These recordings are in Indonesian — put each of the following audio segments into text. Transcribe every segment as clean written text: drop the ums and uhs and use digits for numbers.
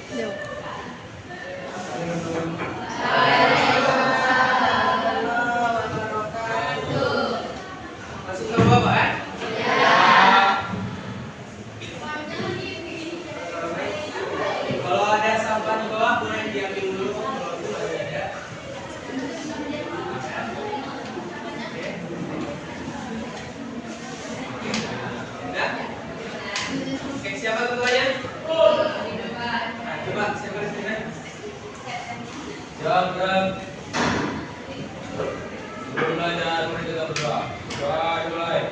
Yuk. Masih sama Bapak ya? Kalau ada sampah di bawah boleh diambil dulu. Kalau itu masih ada. Udah? Oke, siapa ketuanya? Nah, coba siapa di sini? Gerak. Sebelum belajar, mari kita berdoa. Doa dimulai.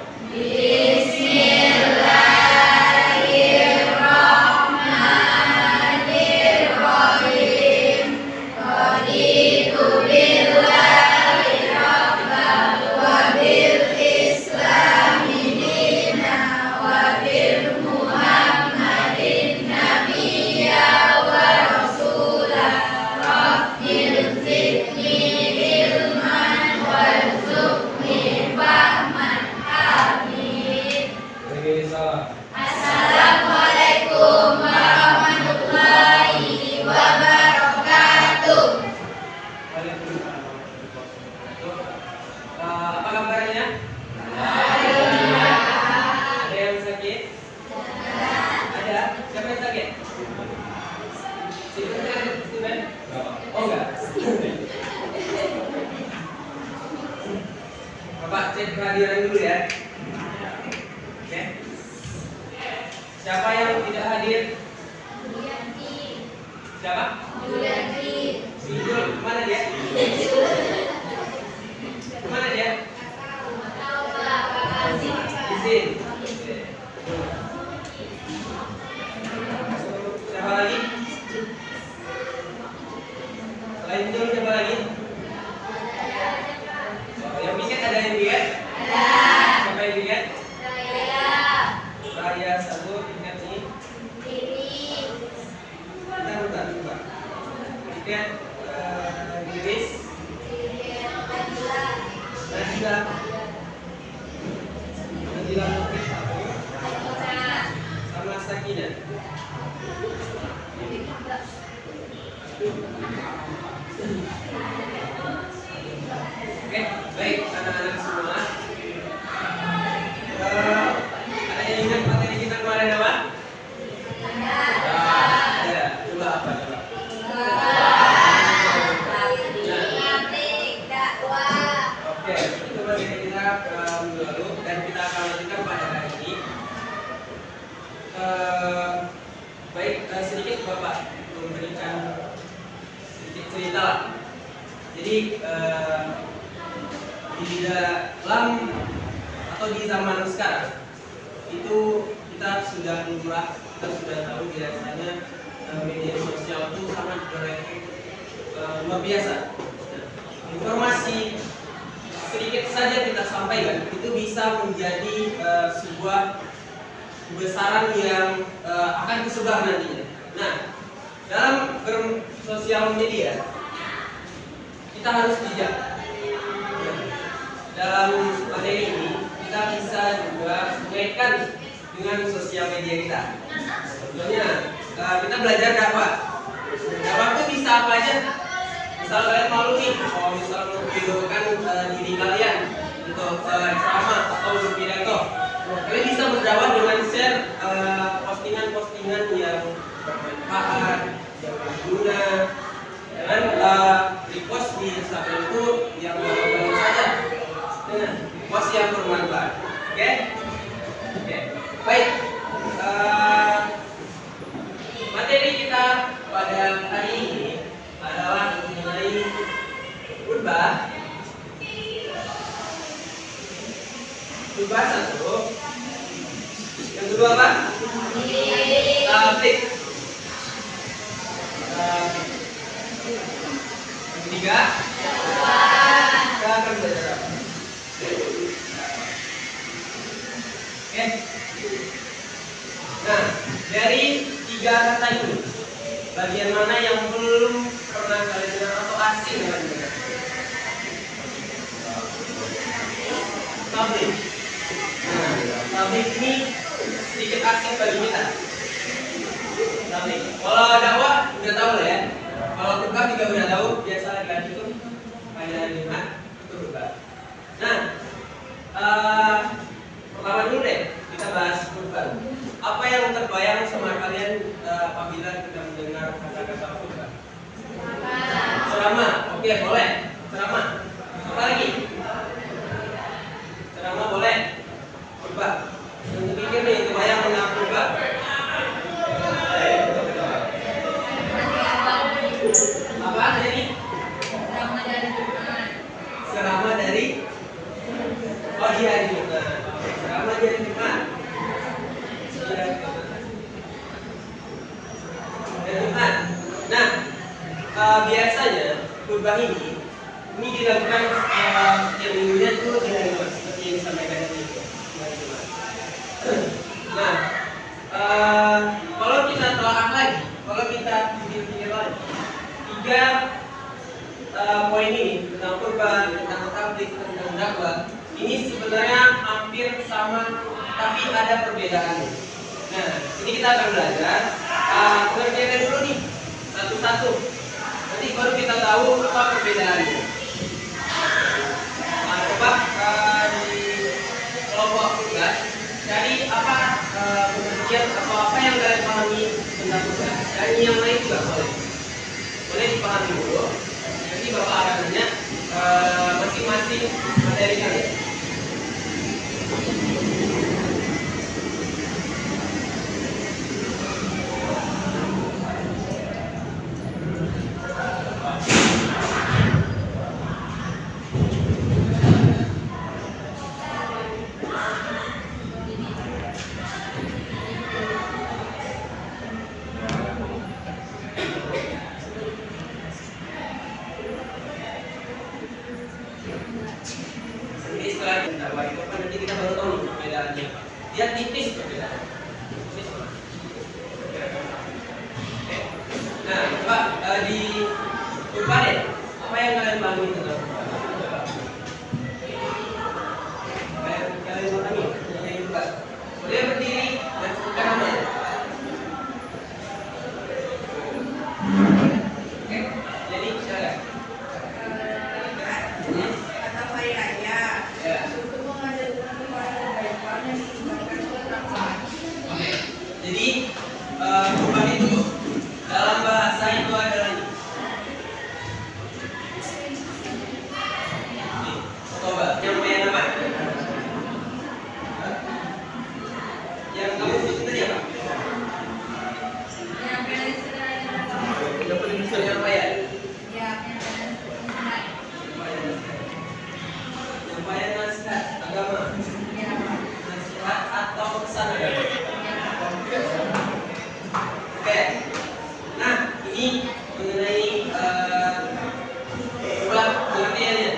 Bagi salam. Assalamualaikum warahmatullahi wabarakatuh. Waalaikumsalam. Apa kabarnya? Ada yang sakit? Ada? Siapa yang sakit? Siapa yang sakit? Oh enggak. Bapak cek kehadiran dulu ya. Oke. Siapa yang tidak hadir? Siapa? Si Jul, kemana dia? Kemana dia? Di sini. Siapa lagi? Selain Jul, siapa lagi? Oh, yang piket ada yang piket? Siapa yang piket? Raya satu, piket nih. Bentar. Piket Iris. Najila Mukti satu. Sama Sakina. Oke, baik anak-anak semua. Ada yang ingat materi kita kemarin apa? Ada. Coba apa? Coba. Oke, itu materi kita minggu lalu dan kita akan lanjutkan pada hari ini. Baik, sedikit Bapak memberikan sedikit cerita lah. Jadi di dalam atau di zaman sekarang itu kita sudah tahu biasanya media sosial itu sangat berefek luar biasa. Informasi sedikit saja kita sampaikan itu bisa menjadi sebuah kebesaran yang akan disebar nantinya. Nah, dalam bersosial media kita harus bijak. Dalam materi ini kita bisa juga mengaitkan dengan sosial media kita. Contohnya kita belajar dakwah. Dakwah itu bisa apa aja. Misal kalian malu nih, kalau misal memvideokan diri kalian untuk ceramah atau berpidato, kalian bisa berdakwah dengan share postingan-postingan yang bermanfaat, yang berguna, dan repost di Instagram itu yang bagus saja, dengan post yang bermanfaat. Oke? Baik. Materi kita pada hari ini adalah mengenai khutbah. Khutbah satu. Yang kedua apa? Tablik. Yang ketiga? Kita akan belajar apa? Oke. Nah, dari tiga kata ini, bagian mana yang belum pernah kalian dengar atau asing dengan dengar? Tablik. Nah, tablik ini sedikit asing bagi kita. Tablik. Kalau dakwah apabila kita mendengar kata-kata khutbah? Ceramah. Oke, boleh. Ceramah. Apa lagi? Ceramah boleh. Khutbah. Yang pikir nih, kebayang mengenai khutbah? Apa jadi? Ceramah dari oh iya di Jumat. Ceramah dari Jumat. Dari Jumat. Nah, biasanya khutbah ini dilakukan yang minggunya itu di hari Jumat seperti yang disampaikan tadi hari Jumat. Nah, kalau kita telaah lagi, kalau kita pikir-pikir lagi, tiga poin ini tentang khutbah, tentang tabligh, tentang dakwah, ini sebenarnya hampir sama, tapi ada perbedaannya. Nah, ini kita akan belajar pengertiannya dulu nih, satu-satu. Nanti baru kita tahu apa perbedaannya. Nah, coba di kelompok khutbah, cari apa pengertian atau apa yang kalian pahami tentang khutbah. Dan yang lain juga boleh dipahami dulu. Nanti Bapak akan nanya masing-masing materi kalian. Jadi setelah kita bahas itu kan nanti kita baru tahu nih perbedaannya. Dia tipis perbedaan. Tipis. Oke. Nah, coba di khutbah deh. Apa yang kalian pahami tentang khutbah? Apa yang kalian pahami tentang khutbah? Boleh berdiri dan sebutkan namanya. Oke. Jadi silakan. Jadi khutbah itu dalam bahasa itu adalah ini. Khutbah yang punya nama? Yang kamu sebut tadi apa? Yang paling besar yang apa ya? Yang nasihat agama. Nasihat atau pesan agama. Oke, nah ini mengenai pengertiannya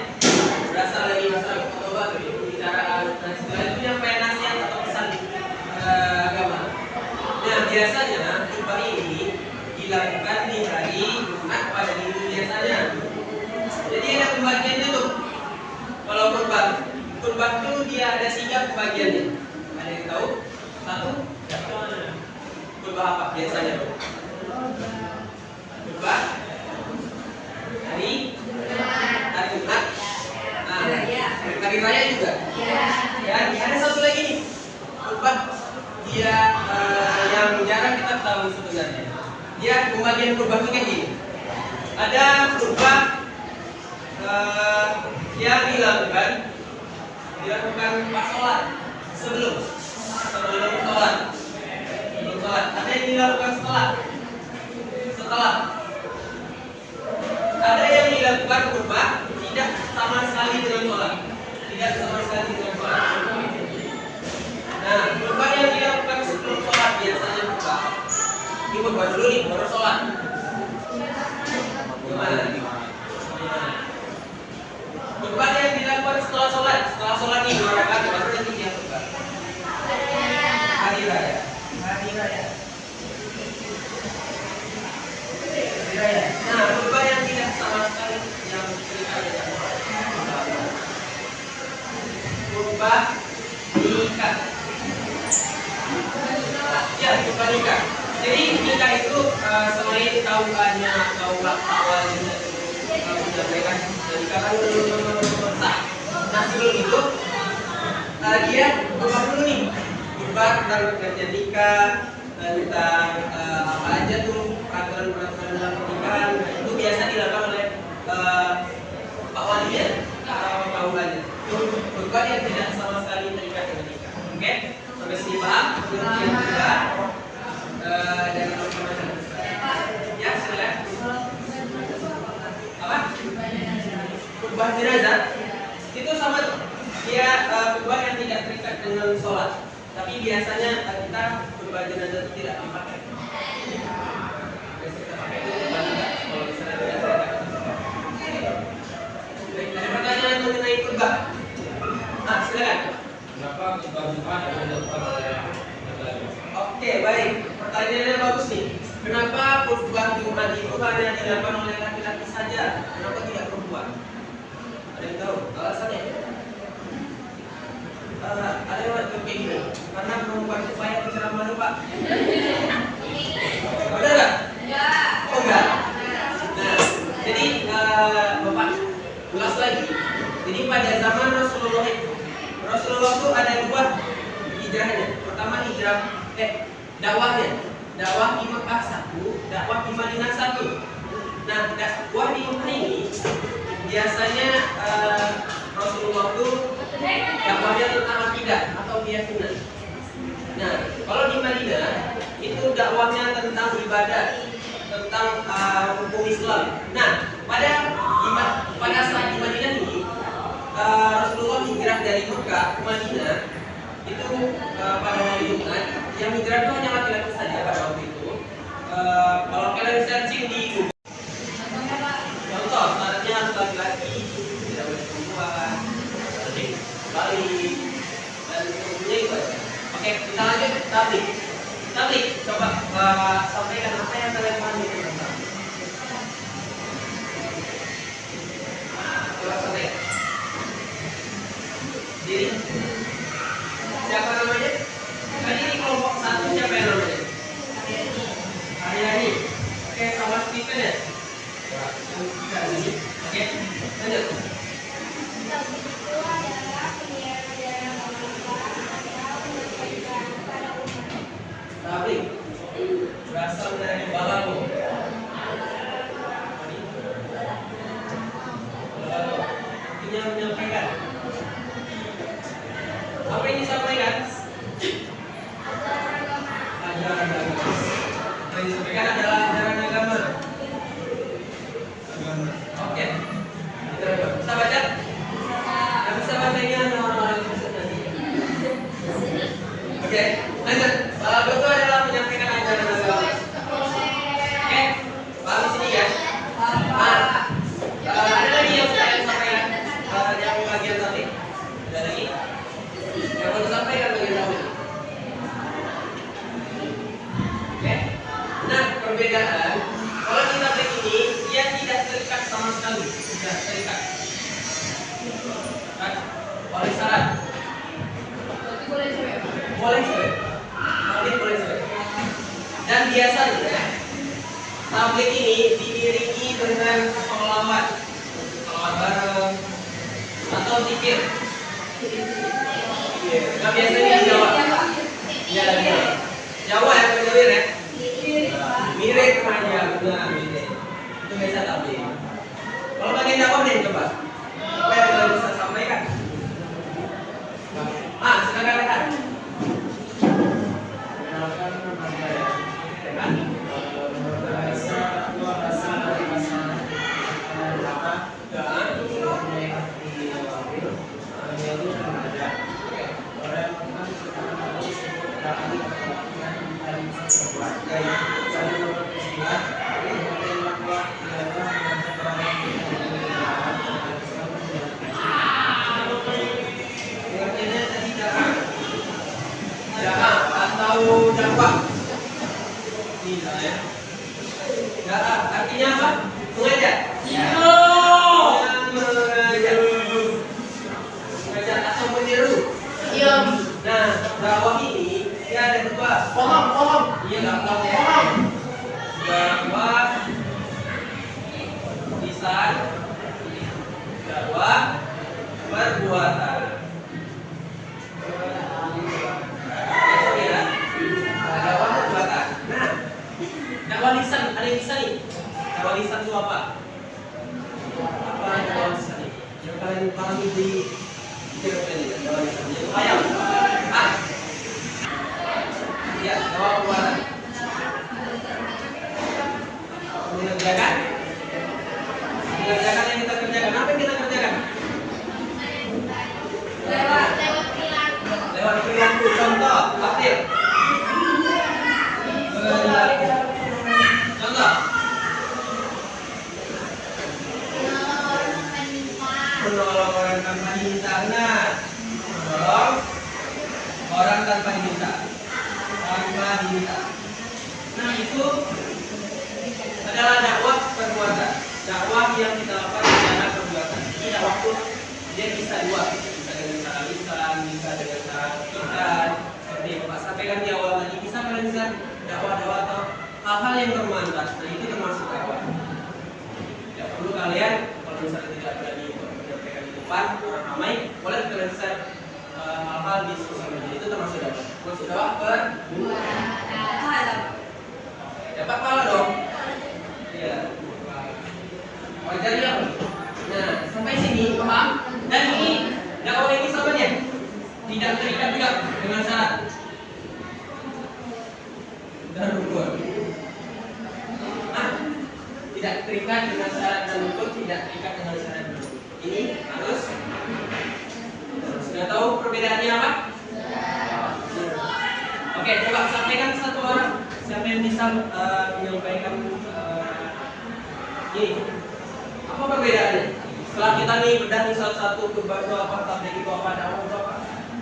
berasal dari bahasa khutbah pembicaraan dan setelah itu nyampein nasihat atau pesan agama. Nah biasanya khutbah ini dilakukan di hari Jumat pada minggu biasanya. Jadi ada pembagiannya tuh. Kalau khutbah itu dia ada 3 pembagiannya. Ada yang tahu? 1. Khutbah apa biasanya? Khutbah hari Jumat. Nah, hari raya juga. Ya, ada satu lagi nih. Khutbah dia yang jarang kita tahu sebenarnya. Dia pembagian khutbah itu kayak gini. Ada khutbah yang dilakukan pas sholat, sebelum sholat. Ada yang dilakukan setelah. Ada yang dilakukan khutbah tidak sama sekali dengan sholat. Nah, khutbah yang dilakukan sebelum sholat biasanya khutbah. Ini khutbah dulu nih, baru sholat. Gimana? Khutbah yang dilakukan setelah sholat nih 2 rakaat baru nanti dia khutbah. Hari raya. Nah, khutbah yang tidak sama sekali yang cerita khutbah nikah. Ya, khutbah nikah. Jadi nikah itu selain taubannya atau awalnya menyampaikan nikah kan sah. Nah sebelum itu dia khutbah dulu nih. Khutbah tentang perjanjian nikah, tentang apa aja tuh peraturan-peraturan dalam pernikahan. Nah, itu biasa dilakukan oleh Pak Walinya atau Pak Ulanya. Itu khutbah yang tidak sama sekali terikat dengan nikah. Oke? Sampai sini paham? Yang kedua, dan macam-macam. Ya, silakan. Apa? Khutbah jenazah itu sama tuh. Dia khutbah yang tidak terikat dengan sholat. Tapi biasanya kita khutbah jenazah itu tidak dipakai. Biasa kita pakai itu khutbah nikah. Kalau misalnya tidak terikat dengan sholat. Baik, ada pertanyaan mengenai khutbah? Ah, silakan. Kenapa khutbah Jumat ada khutbah saya? Oke, baik. Pertanyaannya bagus nih. Kenapa khutbah Jumat itu hanya dilakukan oleh laki-laki saja? Kenapa tidak perempuan? Ada yang tahu alasannya? Ada yang kayak gini. Karena perempuan itu banyak berceramah nih, Pak. Benar nggak? Oh enggak. Nah, jadi Bapak ulas lagi. Jadi pada zaman Rasulullah itu ada dua hijrahnya. Pertama hijrah dakwahnya. Dakwah di Mekah satu, dakwah di Madinah satu. Nah, dakwah di Mekah ini biasanya Rasulullah itu dakwahnya tentang akidah atau keyakinan. Nah, kalau di Madinah itu dakwahnya tentang ibadah, tentang hukum Islam. Nah, pada saat di Madinah ini Rasulullah hijrah dari Mekah ke Madinah itu pada hari Jumat. Yang hijrah itu hanya laki-laki saja pada waktu itu. Kalau kalian searching di Google, contoh syaratnya harus laki-laki, tidak boleh perempuan, balik, dan seterusnya itu aja. Oke, kita lanjut tablik. Tablik, coba sampaikan apa yang kalian pahami tentang tablik. Coba sampaikan. Diri. Siapa namanya? Tadi ini kelompok satu siapa yang namanya? Aryani. Oke, sama Stephen ya? Oke, lanjut. Tablik berasal dari balago. Artinya menyampaikan. Apa yang disampaikan? Ajaran agama. Yang disampaikan adalah ajaran agama. Oke. Bisa baca? Yang bisa baca ini hanya orang-orang yang bisa baca. Oke, lanjut. Balago itu adalah menyampaikan ajaran agama. Oke, paham di sini ya? Ada lagi yang saya sampaikan yang bagian tadi? Ada lagi? Yang mau disampaikan bagian tadi? Oke. Nah, perbedaan kalau di tablik ini dia tidak terikat sama sekali, tidak terikat. Oleh syarat. Boleh cewek. Tablik boleh cewek. Dan biasanya tablik ini diiringi dengan sholawat bareng atau zikir. Nah, biasanya di Jawa. Ya, Jawa ya, benar ya. Mirip aja, benar mirip. Itu biasa tablik. Kalau bagian Jawa nih coba. Apa yang kalian bisa sampaikan? Silakan rekan. Kenalkan nama saya. Rekan. Bahasa dua bahasa dari bahasa apa? Dan Mempunyai arti wakil, yaitu remaja. Orang yang sekarang harus disebut arti kepemimpinan dari sebuah gaya. Saya berperistiwa, kemudian bahwa ialah mengajak orang untuk berjalan dan Islam menjalankan. pengertiannya tadi dakwah atau dakwah. Tidak ya. Dakwah artinya apa? Mengajar. Mengajar atau meniru. Nah, dakwah ini dia ada dua. Iya, dakwah. Dakwah lisan, dakwah perbuatan. Besok ya. Dakwah perbuatan. ada yang bisa nih? Dakwah lisan itu apa? Apa dakwah lisan nih? Yang kalian pahami di cerpen ini, dakwah lisan itu ayam. Ah, ya, dakwah perbuatan. Mengerjakan yang kita kerjakan. Apa yang kita kerjakan? Lewat perilaku. Lewat perilaku. Contoh, aktif. Contoh, menolong orang tanpa diminta. Nah, menolong orang tanpa diminta. Nah, itu adalah dakwah perbuatan. Dakwah yang kita lakukan secara perbuatan. Ini dakwah itu dia bisa dua, bisa dengan cara lisan, bisa dengan cara pikiran. Seperti yang Bapak sampaikan di awal tadi, bisa dengan lisan dakwah atau hal-hal yang bermanfaat. Nah, itu termasuk dakwah. Ya perlu kalian kalau misalnya tidak berani menyampaikan di depan orang ramai, boleh kalian share hal-hal di sosial media. Itu termasuk dakwah. Termasuk dakwah dapat pahala dong. Iya. Wajar ya. Nah, sampai sini paham? Dan ini dakwah ini sama dia. Tidak terikat juga dengan syarat. Dan rukun. Tidak terikat dengan syarat dan rukun, tidak terikat dengan syarat dan rukun. Ini harus. Sudah tahu perbedaannya apa? Oke, coba sampaikan satu orang. Siapa yang bisa menyampaikan ini? Apa perbedaannya? Setelah kita nih bedah satu-satu kurban itu apa, tablik itu apa, dakwah itu apa.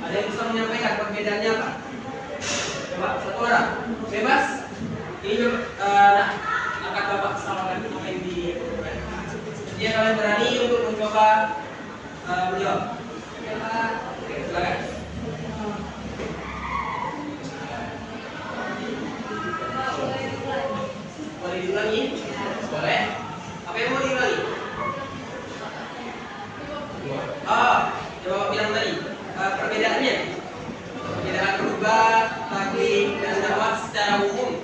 Ada yang bisa menyampaikan perbedaannya apa? Coba satu orang, bebas. Ini akan Bapak salahkan apa yang diperlukan. Dia kalian berani untuk mencoba menjawab? Oke, silakan. Boleh diulangi? Boleh. Apa yang mau diulangi? Coba Bapak bilang tadi perbedaannya. Perbedaan khutbah, taklim, dan dakwah secara umum.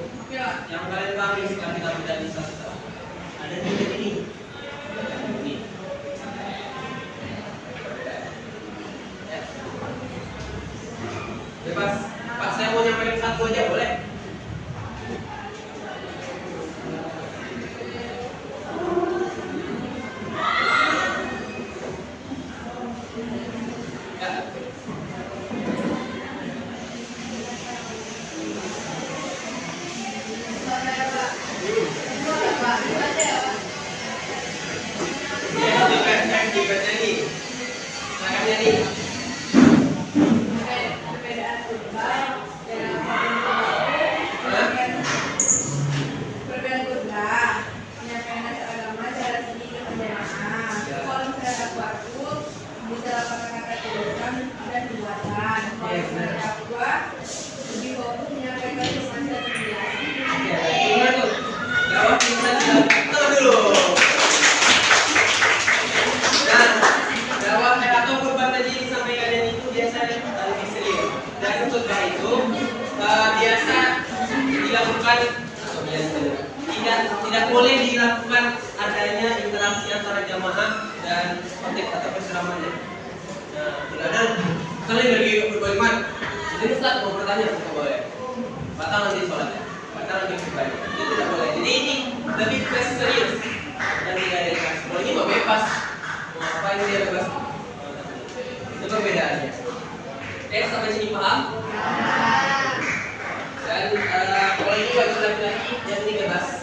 Yang kalian pahami setelah kita beda di satu. Ada tiga ini. Ini. Ya. Bebas. Pak, saya mau nyampein satu aja boleh? Tidak boleh dilakukan adanya interaksi antara jamaah dan khotib atau penceramahannya. Nah, kadang kalian lagi bagaimana? Jadi Ustaz mau bertanya, tidak boleh. Batal nanti sholatnya, batal nanti bertanya. Itu tidak boleh. Jadi ini lebih serius dan tidak ada keras. Kalau ini mau bebas, mau ngapain dia bebas? Itu perbedaannya. Oke, sampai sini paham? Dan kalau ini bagi laki-laki, yang ini bebas.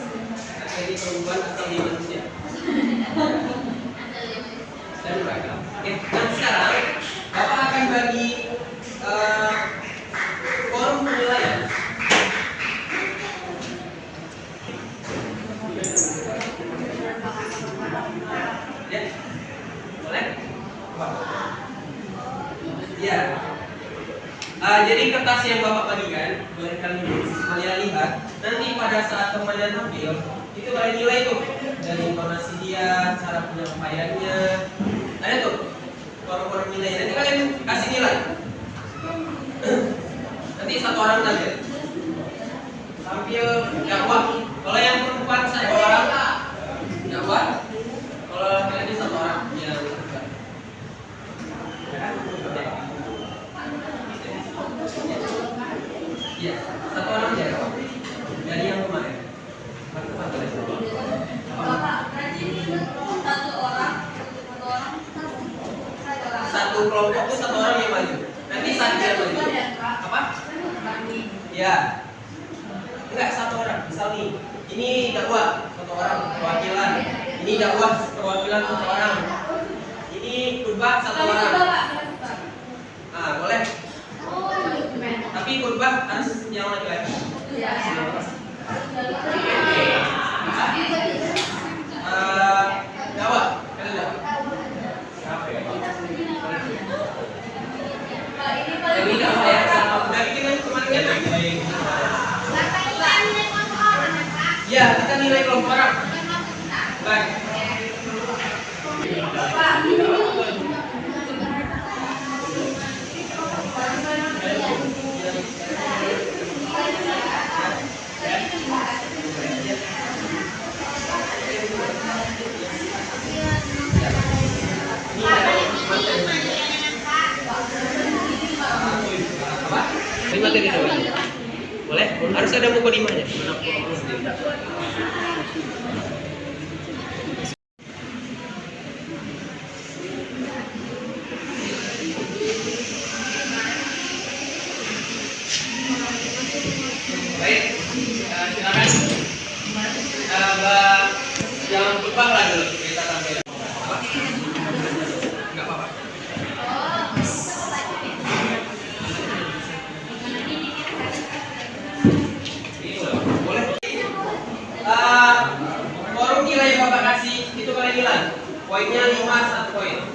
Jadi perempuan atau di manusia. Dan beragam. Oke, dan sekarang Bapak akan bagi form penilaian. Ya, boleh? Ya. Jadi kertas yang Bapak bagikan, boleh kalian lihat. Nanti pada saat temannya tampil, itu kalian nilai tuh dari intonasi dia, cara penyampaiannya, ada tuh form-form nilai. Nanti kalian kasih nilai. Nanti satu orang tampil dakwah Kalau yang perempuan 1 orang dapat. Kalau laki-laki 1 orang ya dapat. Iya, 1 orang aja. Dari yang kemarin. Satu kelompok itu 1 orang yang maju. Nanti saat dia maju. Apa? Ya. Enggak 1 orang. Misal nih, ini dakwah 1 orang perwakilan. Ini dakwah perwakilan 1 orang. Ini khutbah 1 orang. Ah, boleh. Tapi khutbah harus yang laki-laki. Dakwah, kalian dakwah. Yang ini dakwah ya. Udah bikin aja kemarin kan? Ya, kita nilai kelompok orang. Baik. Apa? 5 materi dulu. Boleh? Harus ada buku 5-nya. Baik, silakan. Jangan lupa lah dulu kita tampilkan. Enggak apa-apa. Boleh. Forum nilai yang Bapak kasih itu kalian nilai. Poinnya 5 1 poin.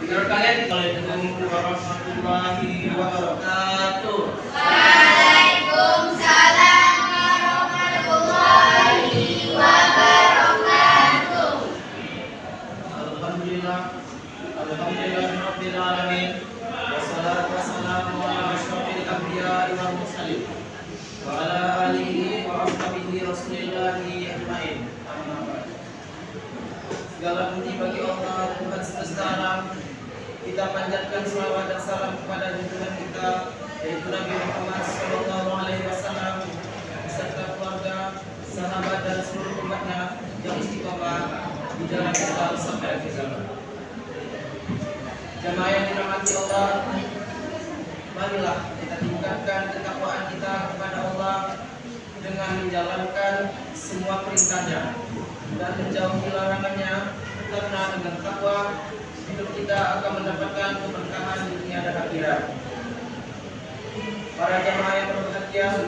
Menurut kalian Assalamualaikum warahmatullahi wabarakatuh. Waalaikumsalam warahmatullahi wabarakatuh. Alhamdulillahirabbil alamin. Wassalatu wassalamu ala asyrofil anbiya'i wal mursalin wa ala alihi wa ashabihi rasulillahi ajmain. Amma ba'd. Segala puji bagi Allah Tuhan semesta alam. Kita panjatkan selawat dan salam kepada junjungan kita yaitu Nabi Muhammad SAW beserta keluarga, sahabat dan seluruh umatnya yang istiqomah di jalan Islam sampai akhir zaman. Jamaah yang dirahmati Allah, marilah kita tingkatkan ketakwaan kita kepada Allah dengan menjalankan semua perintahnya dan menjauhi larangannya, karena dengan takwa hidup kita akan mendapatkan keberkahan di dunia dan akhirat. Para jamaah yang berbahagia,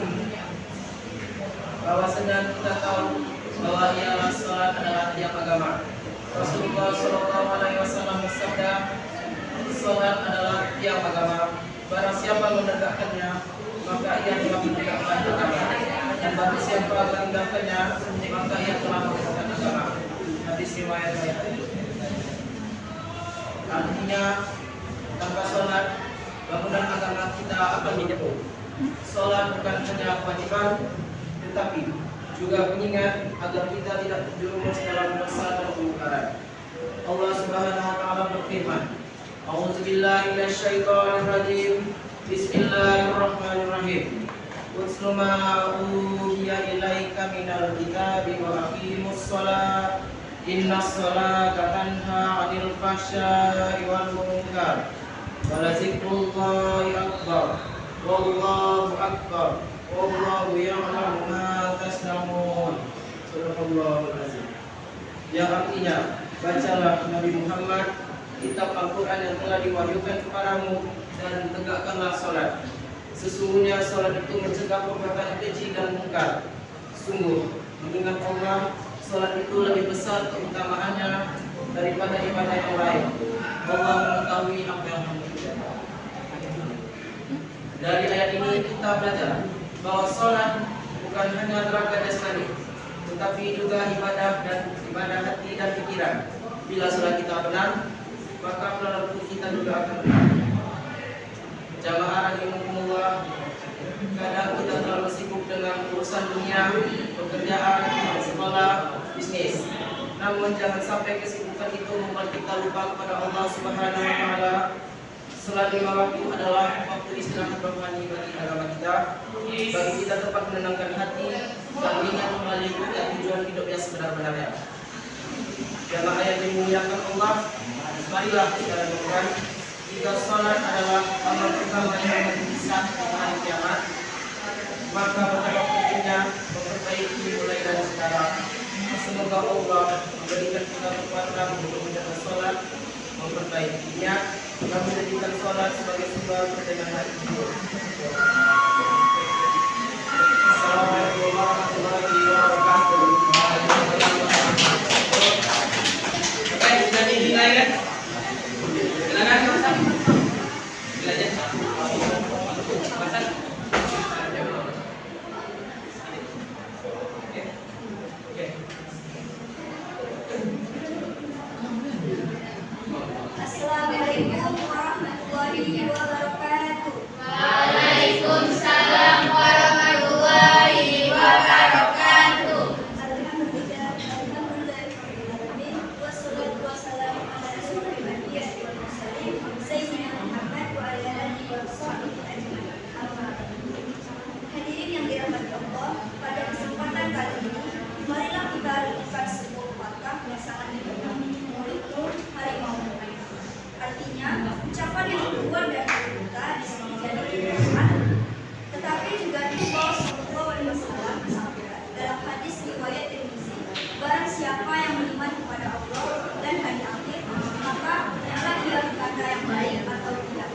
bahwasanya kita tahu bahwa ialah salat adalah tiang agama. Rasulullah SAW bersabda, salat adalah tiang agama. Barang siapa menegakkannya, maka ia telah menegakkan agama. Dan barang siapa meninggalkannya, maka ia telah menegakkan agama. Hadis riwayat Bukhari. Artinya tanpa sholat bangunan agama kita akan menjatuh. Sholat bukan hanya kewajiban, tetapi juga pengingat agar kita tidak terjerumus dalam dosa dan kemungkaran. Allah Subhanahu wa taala berfirman, A'udzubillahi minasyaitonirrajim. Bismillahirrahmanirrahim. Utlu ma uhiya ilaika minal kitabi wa aqimus shalah. Innas sholata tanha 'anil fahsya'i wal munkar. Wa la zikrullahi akbar. Wallahu akbar. Wallahu ya'lamu ma tasnaun. Subhanallahul azim. Yang artinya, bacalah Nabi Muhammad kitab Al-Quran yang telah diwahyukan kepadamu dan tegakkanlah sholat. Sesungguhnya sholat itu mencegah perbuatan keji dan mungkar. Sungguh, mengingat Allah, sholat itu lebih besar keutamaannya daripada ibadah yang lain. Allah mengetahui apa yang kamu kerjakan. Dari ayat ini kita belajar bahwa sholat bukan hanya tenaga jasmani, tetapi juga ibadah hati dan pikiran. Bila sholat kita benar, maka perilaku kita juga akan benar. Jamaah rahimakumullah, kadang kita terlalu sibuk sibuk dengan urusan dunia, pekerjaan, sekolah, bisnis. Namun jangan sampai kesibukan itu membuat kita lupa kepada Allah Subhanahu wa taala. Salat lima waktu adalah waktu istirahat rohani bagi agama kita, bagi kita tempat menenangkan hati dan ingat kembali kepada tujuan hidup yang sebenar-benarnya. Jamaah yang dimuliakan Allah, marilah kita renungkan jika salat adalah amal utama yang bisa di hari kiamat, maka betapa pentingnya memperbaiki mulai dari sekarang. Semoga Allah memberikan kita kekuatan untuk menjaga salat, memperbaikinya, dan menjadikan salat sebagai sumber pertengahan hidup. Assalamualaikum warahmatullahi wabarakatuh. Oke, sudah dimulai kan? Silakan Mas. Belajar. Mas. Oke. Assalamualaikum warahmatullahi wabarakatuh. Waalaikumsalam warahmatullahi wabarakatuh. Alhamdulillah, alhamdulillahirrahmanirrahim. Wassalatu wassalamu ala asyrofil anbiya'i wal mursalin, sayyidina Muhammad wa ala alihi wa sahbihi ajma'in. Amma ba'du. Hadirin yang dirahmati Allah, pada kesempatan kali ini, marilah kita renungkan sebuah pepatah yang sangat dikenal, yaitu harimau. Artinya, ucapan yang keluar dari mulut kita bisa menjadi kebiasaan, tetapi juga dibawa Sallallahu Alaihi Wasallam bersabda dalam hadis riwayat Tirmizi, barang siapa yang beriman kepada Allah dan hari akhir, maka hendaklah ia berkata yang baik atau tidak.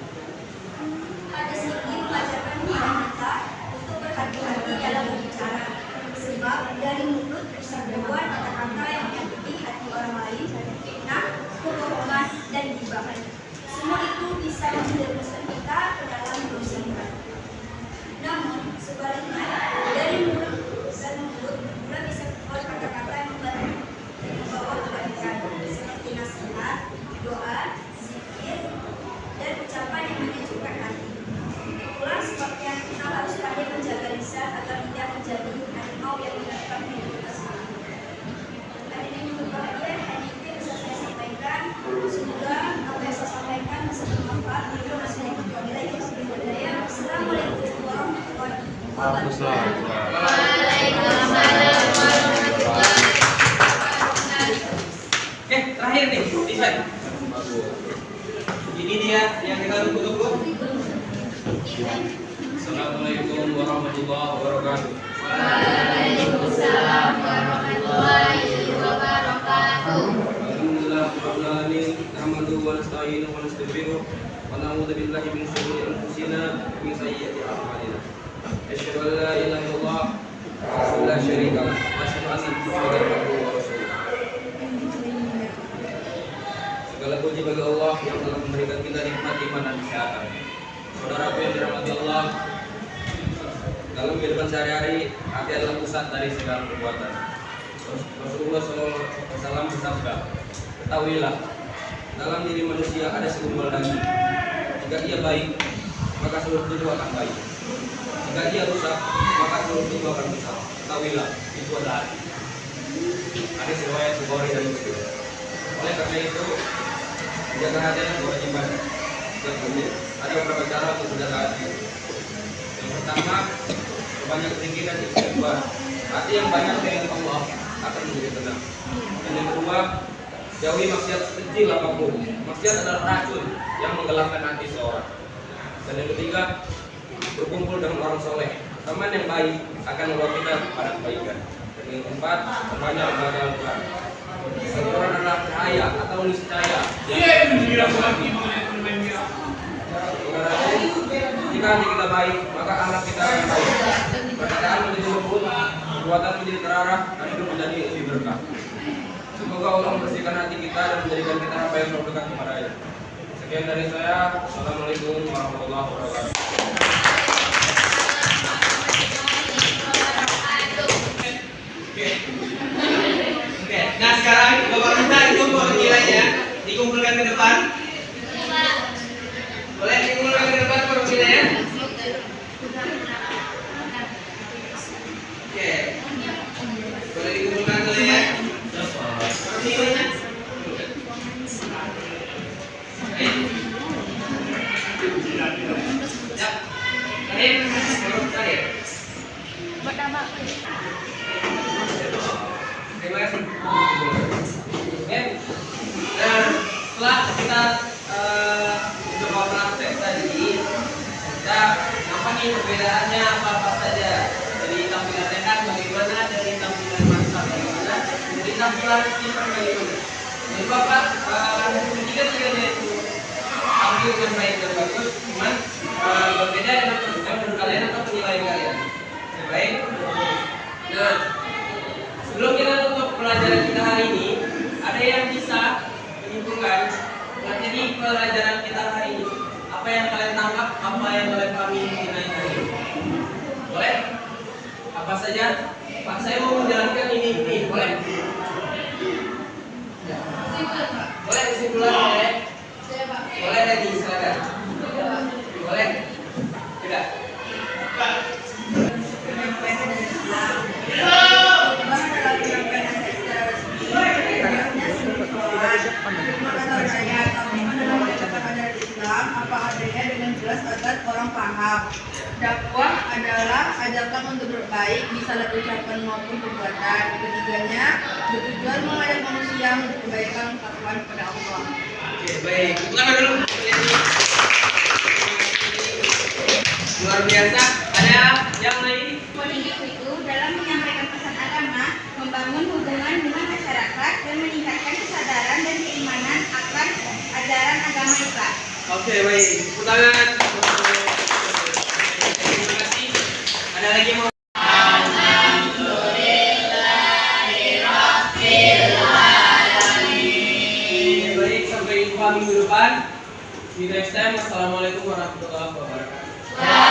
Hadis ini mengajarkan kepada kita untuk berhati-hati dalam berbicara, sebab dari mulut bisa keluar kata-kata yang menyakiti hati orang lain, fitnah, kebohongan, dan gibahan. Semua itu bisa menjerumuskan kita ke dalam dosa berat. Namun sebaliknya, dari mulut juga bisa keluar kata-kata yang membantu dan membawa kebaikan, seperti nasihat, doa, zikir, dan ucapan yang menyejukkan hati. Itulah sebabnya kita harus pandai menjaga lisan agar tidak menjadi harimau yang menyebabkan hidup kita sendiri. Hadirin yang berbahagia, hanya itu yang bisa saya sampaikan. Semoga apa yang saya sampaikan bisa bermanfaat bagi kita semua. Assalamualaikum warahmatullahi wabarakatuh. Oke, terakhir nih, Ivan. Ini dia yang kita tunggu-tunggu. Assalamualaikum warahmatullahi wabarakatuh. Waalaikumsalam warahmatullahi wabarakatuh. Alhamdulillah rabbil alamin, nahmaduhu wa nasta'inuhu wa nastaghfiruh wa na'udzu billahi min shururi anfusina wa min sayyiati a'malina. Asyhadu an la ilaha illallah wa la syarika lah wa asyhadu anna Muhammadan abduhu wa rasuluh. Segala puji bagi Allah yang telah memberikan kita nikmat iman dan kesehatan. Saudaraku yang dirahmati Allah, dalam kehidupan sehari-hari hati adalah pusat dari segala perbuatan. Rasulullah SAW bersabda, ketahuilah, dalam diri manusia ada segumpal daging. Jika ia baik, maka seluruh tubuh akan baik. Jika ia rusak, maka seluruh tubuh akan rusak. Ketahuilah, itu adalah hati. Hadis riwayat Bukhari dan Muslim. Oleh karena itu, menjaga hati adalah kewajiban. Ada beberapa cara untuk menjaga hati. Yang pertama, banyak zikir dan istighfar. Hati yang banyak dengan Allah akan menjadi tenang. Dan yang kedua, jauhi maksiat sekecil apapun. Maksiat adalah racun yang menggelapkan hati seorang. Dan yang ketiga, berkumpul dengan orang soleh. Teman yang baik akan membawa kita pada kebaikan. Dan yang keempat, banyak membaca Al-Quran. Al-Quran adalah cahaya atau niscaya. Jika hati kita baik, maka anak kita akan baik. Perkataan menjadi lembut, perbuatan menjadi terarah, dan hidup menjadi lebih berkah. Semoga Allah membersihkan hati kita dan menjadikan kita apa yang berdekat kepada-Nya. Sekian dari saya. Assalamualaikum warahmatullahi wabarakatuh. Oke, nah sekarang Bapak minta itu perwakilannya dikumpulkan ke depan. Boleh dikumpulkan ke depan perwakilannya? Boleh dikumpulkan dulu ya. Seperti ini ya. Ya. Karim, Karim. Terima kasih. Oke. Nah, setelah kita coba praktek tadi, kita apa nih perbedaannya apa saja dari tampilan tekan bagaimana, dari tampilan masak bagaimana, dari tampilan simpan bagaimana. Jadi Bapak tiga-tiganya itu ambil dengan baik dan bagus, cuman berbeda dengan menurut kalian atau penilaian kalian. Baik. Nah, sebelum kita tutup pelajaran kita hari ini, ada yang bisa menyimpulkan materi pelajaran kita hari ini? Apa yang kalian tangkap? Apa yang kalian pahami mengenai hari ini? Boleh? Apa saja? Pak, saya mau menjalankan ini. Boleh? Boleh kesimpulan? Boleh? Boleh tadi, silakan. Boleh? Tidak? Apa adanya dengan jelas agar orang paham. Dakwah adalah ajakan untuk berbaik, bisa lewat ucapan maupun perbuatan. Ketiganya bertujuan mengajak manusia untuk kebaikan ketakwaan kepada Allah. Oke, baik. Bukan dulu. Luar biasa. Ada yang lain? Politik itu dalam menyampaikan pesan agama, membangun hubungan dengan masyarakat dan meningkatkan kesadaran dan keimanan akan ajaran agama Islam. Oke, baik. Tepuk tangan. Terima kasih. Ada lagi yang mau? Baik, sampai jumpa minggu depan. See you next time. Wassalamualaikum warahmatullahi wabarakatuh.